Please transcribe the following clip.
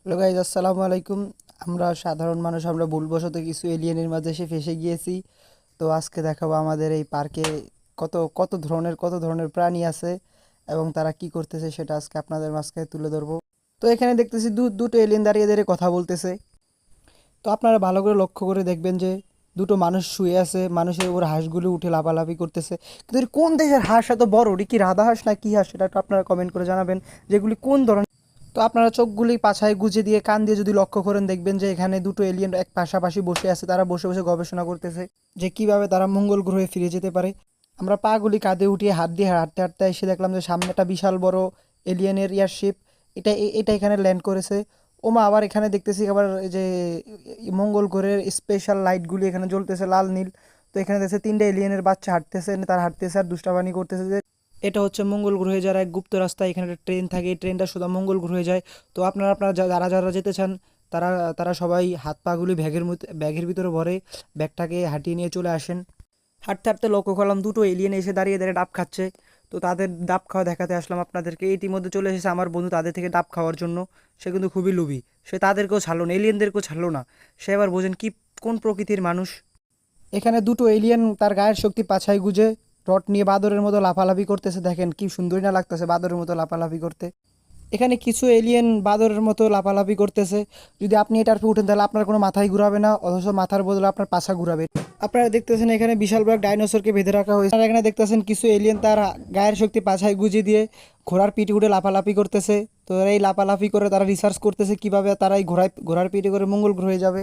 Hello guys, আসসালামু আলাইকুম। আমরা সাধারণ মানুষ, আমরা ভুলবশত কিছু এলিয়েনের মাঝে এসে ফেসে গিয়েছি। তো আজকে দেখাবো আমাদের এই পার্কে কত কত ধরনের প্রাণী আছে এবং তারা কি করতেছে সেটা আজকে আপনাদের মাঝখানে তুলে ধরবো। তো এখানে দেখতেছি দুটো এলিয়েন দাঁড়িয়ে দাঁড়িয়ে কথা বলতেছে। তো আপনারা ভালো করে লক্ষ্য করে দেখবেন যে দুটো মানুষ শুয়ে আছে, মানুষের উপর হাঁসগুলো উঠে লাফালাফি করতেছে। কিন্তু এর কোন দেশের হাঁস এত বড়? ওটি কি রাধা হাঁস না কি হাঁস, সেটা একটু আপনারা কমেন্ট করে জানাবেন যেগুলি কোন ধরনের। তো আপনারা চোখগুলি পাছায় গুজে দিয়ে কান দিয়ে যদি লক্ষ্য করেন দেখবেন যে এখানে দুটো এলিয়েন এক পাশাপাশি বসে আছে, তারা বসে বসে গবেষণা করতেছে যে কিভাবে তারা মঙ্গল গ্রহে ফিরে যেতে পারে। আমরা পাগুলি কাঁধে উঠিয়ে হাত দিয়ে হাঁটতে হাঁটতে এসে দেখলাম যে সামনে একটা বিশাল বড় এলিয়েনের এয়ারশিপ, এটা এখানে ল্যান্ড করেছে। ওমা, আবার এখানে দেখতেছি আবার এই যে মঙ্গল গ্রহের স্পেশাল লাইটগুলি এখানে জ্বলতেছে লাল নীল। তো এখানে দেখছে তিনটে এলিয়েনের বাচ্চা হাঁটতেছে, তারা হাঁটতেছে আর দুষ্টাবানি করতেছে যে এটা হচ্ছে মঙ্গল গ্রহে যারা এক গুপ্ত রাস্তা, এখানে একটা ট্রেন থাকে, এই ট্রেনটা শুধু মঙ্গল গ্রহে যায়। তো আপনারা যারা যারা যেতে চান তারা তারা সবাই হাত পাগুলি ব্যাগের ভিতরে ভরে ব্যাগটাকে হাঁটিয়ে নিয়ে চলে আসেন। হাঁটতে হাঁটতে লক্ষ্য করলাম দুটো এলিয়েন এসে দাঁড়িয়ে দাঁড়িয়ে ডাব খাচ্ছে। তো তাদের ডাব খাওয়া দেখাতে আসলাম আপনাদেরকে। ইতিমধ্যে চলে এসেছে আমার বন্ধু তাদের থেকে ডাব খাওয়ার জন্য। সে কিন্তু খুবই লোভী, সে তাদেরকেও ছাড়লো না, এলিয়েনদেরকেও ছাড়লো না। সে এবার বোঝেন কি কোন প্রকৃতির মানুষ। এখানে দুটো এলিয়েন তার গায়ের শক্তি পাছায় গুজে রড নিয়ে বাদরের মতো লাফালাফি করতেছে। দেখেন কি সুন্দরই না লাগতেছে বাদরের মতো লাফালাফি করতে। এখানে কিছু এলিয়েন বাদরের মতো লাফালাফি করতেছে। যদি আপনি এটার উপরে উঠেন তাহলে আপনার কোনো মাথায় ঘুরাবে না, অথচ মাথার বদলে আপনার পাছা ঘুরাবে। আপনারা দেখতেছেন এখানে বিশাল বড় ডাইনোসরকে বেঁধে রাখা হয়েছে। আর এখানে দেখতেছেন কিছু এলিয়েন তার গায়ের শক্তি পাছায় গুজিয়ে দিয়ে ঘোড়ার পিঠে উঠে লাফালাফি করতেছে। তো এই লাফালাফি করে তারা রিসার্চ করতেছে কিভাবে তারা এই ঘোড়ার পিঠে করে মঙ্গল গ্রহে যাবে।